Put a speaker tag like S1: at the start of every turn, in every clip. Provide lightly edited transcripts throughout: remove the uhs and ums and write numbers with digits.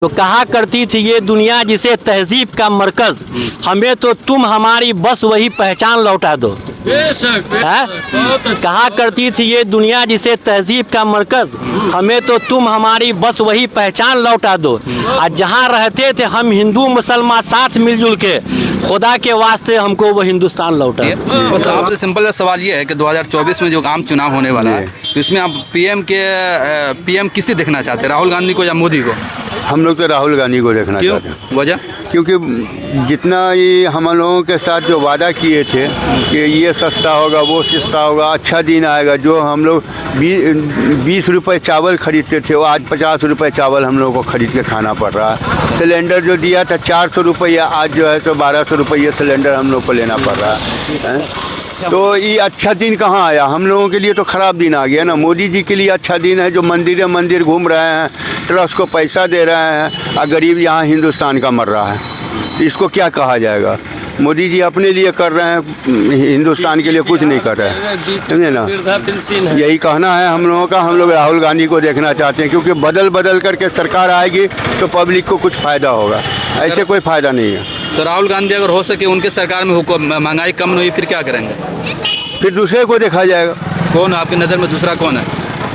S1: तो कहा करती थी ये दुनिया जिसे तहजीब का मरकज, हमें तो तुम हमारी बस वही पहचान लौटा दो। कहा करती थी ये दुनिया जिसे तहजीब का मरकज, हमें तो तुम हमारी बस वही पहचान लौटा दो। आज जहाँ रहते थे हम हिंदू मुसलमान साथ मिलजुल के, खुदा के वास्ते हमको वो हिंदुस्तान लौटा।
S2: बस आपसे सिंपल सा सवाल ये है कि 2024 में जो आम चुनाव होने वाला है, तो इसमें आप पीएम किसे देखना चाहते हैं, राहुल गांधी को या मोदी को?
S3: हम लोग तो राहुल गांधी को देखना चाहते हैं।
S2: वजह?
S3: क्योंकि जितना ये हम लोगों के साथ जो वादा किए थे कि ये सस्ता होगा, वो सस्ता होगा, अच्छा दिन आएगा, जो हम लोग 20 रुपये चावल खरीदते थे वो आज 50 रुपये चावल हम लोगों को खरीद के खाना पड़ रहा है। सिलेंडर जो दिया था 400 रुपया, आज जो है तो 1200 रुपये सिलेंडर हम लोग को लेना पड़ रहा है। तो ये अच्छा दिन कहाँ आया? हम लोगों के लिए तो ख़राब दिन आ गया ना। मोदी जी के लिए अच्छा दिन है जो मंदिर घूम रहे हैं, ट्रस्ट को पैसा दे रहे हैं, और गरीब यहाँ हिंदुस्तान का मर रहा है। तो इसको क्या कहा जाएगा? मोदी जी अपने लिए कर रहे हैं, हिंदुस्तान के लिए कुछ नहीं कर रहे हैं, समझे ना। यही कहना है हम लोगों का। हम लोग राहुल गांधी को देखना चाहते हैं, क्योंकि बदल करके सरकार आएगी तो पब्लिक को कुछ फ़ायदा होगा, ऐसे कोई फ़ायदा नहीं है।
S2: तो राहुल गांधी अगर हो सके उनके सरकार में महंगाई कम नहीं हुई, फिर क्या करेंगे?
S3: फिर दूसरे को देखा जाएगा।
S2: कौन आपकी नज़र में दूसरा कौन है?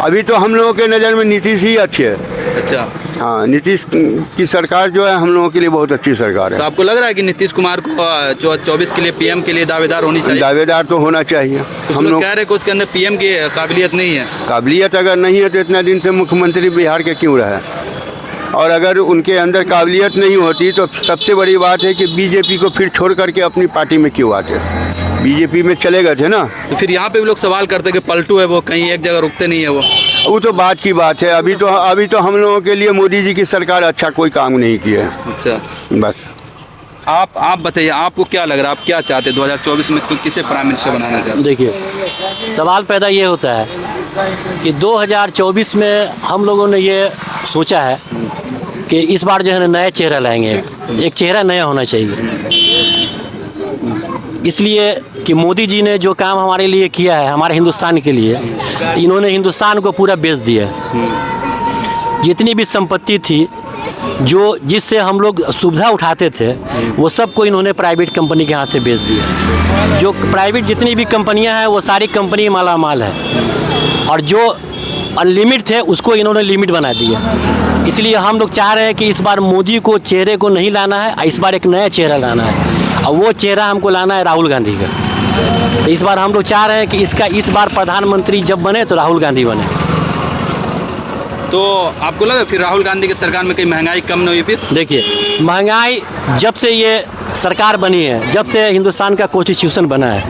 S3: अभी तो हम लोगों के नज़र में नीतीश ही अच्छे है।
S2: अच्छा,
S3: हाँ, नीतीश की सरकार जो है हम लोगों के लिए बहुत अच्छी सरकार है।
S2: तो आपको लग रहा है कि नीतीश कुमार को 24 के लिए पीएम के लिए दावेदार होनी चाहिए?
S3: दावेदार तो होना चाहिए।
S2: हम लोग कह रहे हैं कि उसके अंदर पीएम की काबिलियत नहीं है।
S3: काबिलियत अगर नहीं है तो इतना दिन से मुख्यमंत्री बिहार के क्यों रहे? और अगर उनके अंदर काबिलियत नहीं होती तो सबसे बड़ी बात है कि बीजेपी को फिर छोड़ करके अपनी पार्टी में क्यों आते? बीजेपी में चले गए थे ना।
S2: तो फिर यहाँ पे भी लोग सवाल करते हैं कि पलटू है वो, कहीं एक जगह रुकते नहीं है वो
S3: तो बात की बात है। अभी तो हम लोगों के लिए मोदी जी की सरकार अच्छा कोई काम नहीं किया है।
S2: अच्छा,
S3: बस
S2: आप बताइए, आपको क्या लग रहा है, आप क्या चाहते हैं 2024 में किसे प्राइम मिनिस्टर बनाना चाहते हैं?
S1: देखिए, सवाल पैदा ये होता है कि 2024 में हम लोगों ने ये सोचा है कि इस बार जो है ना नया चेहरा लाएंगे, एक चेहरा नया होना चाहिए। इसलिए कि मोदी जी ने जो काम हमारे लिए किया है, हमारे हिंदुस्तान के लिए, इन्होंने हिंदुस्तान को पूरा बेच दिया। जितनी भी संपत्ति थी, जो जिससे हम लोग सुविधा उठाते थे, वो सबको इन्होंने प्राइवेट कंपनी के हाथ से बेच दिया। जो प्राइवेट जितनी भी कंपनियां हैं वो सारी कंपनी माला माल है, और जो अनलिमिट थे उसको इन्होंने लिमिट बना दिया। इसलिए हम लोग चाह रहे हैं कि इस बार मोदी को चेहरे को नहीं लाना है, इस बार एक नया चेहरा लाना है, और वो चेहरा हमको लाना है राहुल गांधी का। इस बार हम लोग चाह रहे हैं कि इस बार प्रधानमंत्री जब बने तो राहुल गांधी बने।
S2: तो आपको लगा फिर राहुल गांधी की सरकार में कहीं महंगाई कम नहीं हुई? फिर
S1: देखिए, महंगाई जब से ये सरकार बनी है, जब से हिंदुस्तान का कॉन्स्टिट्यूशन बना है,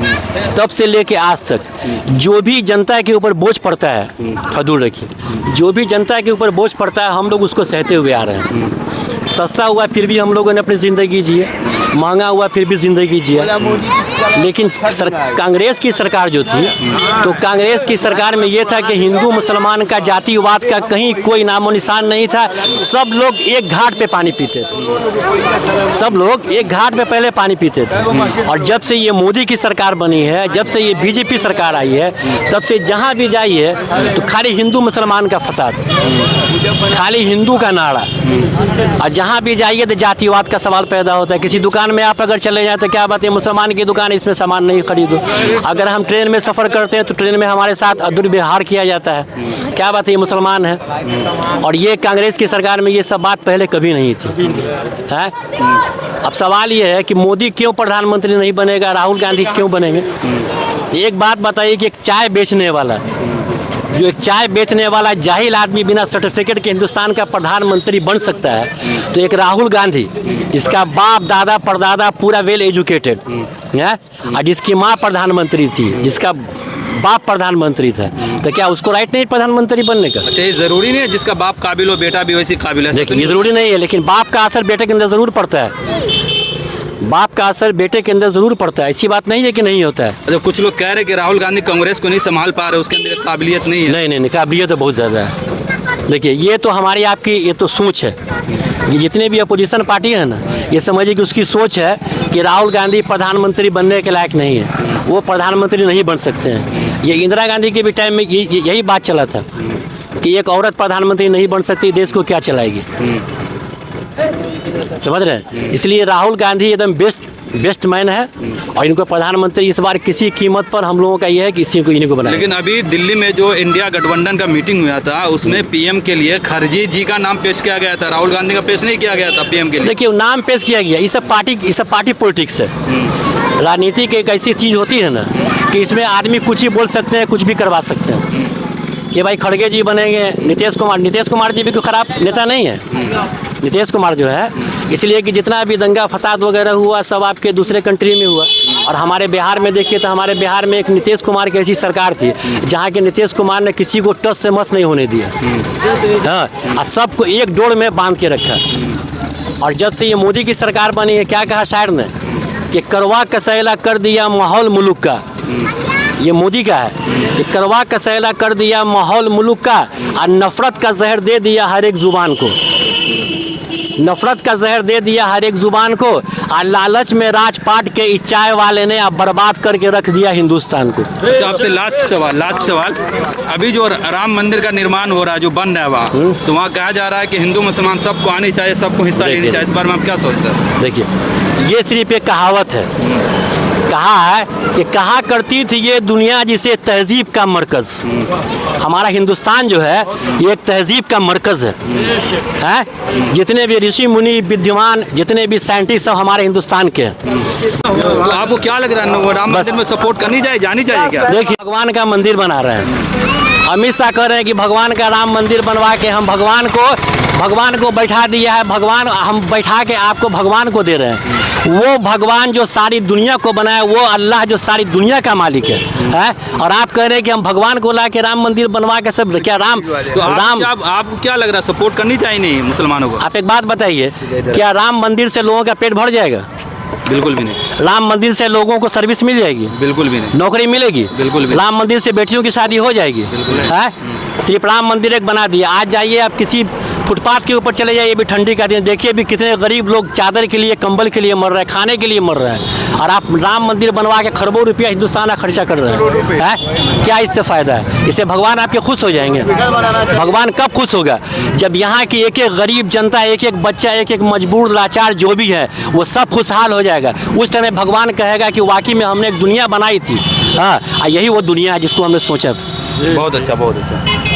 S1: तब से लेके आज तक जो भी जनता के ऊपर बोझ पड़ता है, हदूर रखिए, जो भी जनता के ऊपर बोझ पड़ता है हम लोग उसको सहते हुए आ रहे हैं। सस्ता हुआ फिर भी हम लोगों ने अपनी ज़िंदगी जिए, महंगा हुआ फिर भी ज़िंदगी जिए। लेकिन कांग्रेस की सरकार जो थी, तो कांग्रेस की सरकार में ये था कि हिंदू मुसलमान का जातिवाद का कहीं कोई नामो निशान नहीं था। सब लोग एक घाट पे पानी पीते थे, सब लोग एक घाट पे पहले पानी पीते थे। और जब से ये मोदी की सरकार बनी है, जब से ये बीजेपी सरकार आई है, तब से जहाँ भी जाइए तो खाली हिंदू मुसलमान का फसाद, खाली हिंदू का नारा, और जहाँ भी जाइए तो जातिवाद का सवाल पैदा होता है। किसी दुकान में आप अगर चले जाएं तो क्या बात है, मुसलमान की दुकान, इसमें सामान नहीं खरीदो। अगर हम ट्रेन में सफ़र करते हैं तो ट्रेन में हमारे साथ दुर्व्यवहार किया जाता है, क्या बात है, ये मुसलमान है। और ये कांग्रेस की सरकार में ये सब बात पहले कभी नहीं थी, है। अब सवाल ये है कि मोदी क्यों प्रधानमंत्री नहीं बनेगा, राहुल गांधी क्यों बनेंगे? एक बात बताइए कि एक चाय बेचने वाला, जो एक चाय बेचने वाला जाहिल आदमी बिना सर्टिफिकेट के हिंदुस्तान का प्रधानमंत्री बन सकता है, तो एक राहुल गांधी, इसका बाप दादा परदादा पूरा वेल एजुकेटेड है, और जिसकी माँ प्रधानमंत्री थी, जिसका बाप प्रधानमंत्री था, तो क्या उसको राइट नहीं प्रधानमंत्री बनने का?
S2: अच्छा, ये ज़रूरी नहीं है जिसका बाप काबिल हो बेटा भी वैसी काबिल है?
S1: देखिए, ये ज़रूरी नहीं है, लेकिन बाप का असर बेटे के अंदर ज़रूर पड़ता है। बाप का असर बेटे के अंदर ज़रूर पड़ता है, ऐसी बात नहीं है कि नहीं होता है।
S2: अच्छा, कुछ लोग कह रहे हैं कि राहुल गांधी कांग्रेस को नहीं संभाल पा रहे, उसके अंदर काबिलियत नहीं है।
S1: नहीं, काबिलियत तो बहुत ज़्यादा है। देखिए, ये तो हमारी आपकी ये तो सोच है। ये जितने भी अपोजिशन पार्टी है ना, ये समझिए कि उसकी सोच है कि राहुल गांधी प्रधानमंत्री बनने के लायक नहीं है, वो प्रधानमंत्री नहीं बन सकते हैं। ये इंदिरा गांधी के भी टाइम में यही बात चला था कि एक औरत प्रधानमंत्री नहीं बन सकती, देश को क्या चलाएगी। समझ रहे हैं? इसलिए राहुल गांधी एकदम बेस्ट मैन है और इनको प्रधानमंत्री इस बार किसी कीमत पर हम लोगों का ये है कि इन्हीं को बनाया।
S2: लेकिन अभी दिल्ली में जो इंडिया गठबंधन का मीटिंग हुआ था उसमें पीएम के लिए खरगे जी का नाम पेश किया गया था, राहुल गांधी का पेश नहीं किया गया था पीएम के लिए।
S1: देखिए नाम पेश किया गया, ये सब पार्टी पॉलिटिक्स है। राजनीति की एक ऐसी चीज़ होती है ना कि इसमें आदमी कुछ ही बोल सकते हैं, कुछ भी करवा सकते हैं कि भाई खड़गे जी बनेंगे, नीतीश कुमार जी भी कोई ख़राब नेता नहीं है। नीतीश कुमार जो है इसलिए कि जितना भी दंगा फसाद वगैरह हुआ सब आपके दूसरे कंट्री में हुआ और हमारे बिहार में देखिए तो हमारे बिहार में एक नीतीश कुमार की ऐसी सरकार थी जहाँ के नीतीश कुमार ने किसी को टस से मस नहीं होने दिया, हाँ, और सबको एक डोर में बांध के रखा। और जब से ये मोदी की सरकार बनी है, क्या कहा शायर ने कि करवा कसैला कर दिया माहौल मुल्क का, ये मोदी का है, ये करवा कसैला कर दिया माहौल मुल्क का और नफरत का जहर दे दिया हर एक जुबान को, नफरत का जहर दे दिया हर एक जुबान को और लालच में राजपाट के इस चाय वाले ने अब बर्बाद करके रख दिया हिंदुस्तान को।
S2: अच्छा, आपसे लास्ट सवाल, अभी जो राम मंदिर का निर्माण हो रहा है, जो बन रहा है वहाँ, तो वहाँ कहा जा रहा है कि हिंदू मुसलमान सबको आनी चाहिए, सबको हिस्सा लेनी चाहिए, इस बारे में आप क्या सोचते हैं?
S1: देखिए ये सिर्फ एक कहावत है, कहा है कि कहा करती थी ये दुनिया जिसे तहजीब का मरकज़। हमारा हिंदुस्तान जो है ये एक तहजीब का मरकज़ है? जितने भी ऋषि मुनि विद्वान जितने भी साइंटिस्ट सब हमारे हिंदुस्तान के हैं।
S2: तो आपको क्या लग रहा है, वो राम मंदिर में सपोर्ट करनी चाहिए, जानी चाहिए क्या?
S1: देखिए भगवान का मंदिर बना रहे हैं, अमित शाह कह रहे हैं कि भगवान का राम मंदिर बनवा के हम भगवान को बैठा दिया है, भगवान हम बैठा के आपको भगवान को दे रहे हैं। वो भगवान जो सारी दुनिया को बनाया, वो अल्लाह जो सारी दुनिया का मालिक है? और आप कह रहे हैं कि हम भगवान को ला के राम मंदिर बनवा के सब क्या राम
S2: तो आपको क्या लग रहा है, सपोर्ट करनी चाहिए नहीं मुसलमानों को?
S1: आप एक बात बताइए, क्या राम मंदिर से लोगों का पेट भर जाएगा?
S2: बिल्कुल भी नहीं।
S1: राम मंदिर से लोगों को सर्विस मिल जाएगी?
S2: बिल्कुल भी नहीं।
S1: नौकरी मिलेगी?
S2: बिल्कुल भी।
S1: राम मंदिर से बेटियों की शादी हो जाएगी? है? सिर्फ राम मंदिर एक बना दिया। आज जाइए आप किसी फुटपाथ के ऊपर चले जाइए, भी ठंडी का दिन, देखिए भी कितने गरीब लोग चादर के लिए, कंबल के लिए मर रहे हैं, खाने के लिए मर रहे हैं, और आप राम मंदिर बनवा के खरबों रुपया हिंदुस्तान का खर्चा कर रहे हैं। क्या इससे फ़ायदा है? इससे भगवान आपके खुश हो जाएंगे? भगवान कब खुश होगा? जब यहाँ की एक एक गरीब जनता, एक एक बच्चा, एक एक मजबूर लाचार जो भी है वो सब खुशहाल हो जाएगा। उस टाइम भगवान कहेगा कि वाकई में हमने एक दुनिया बनाई थी, हाँ, यही वो दुनिया है जिसको हमने सोचा था।
S2: बहुत अच्छा, बहुत अच्छा।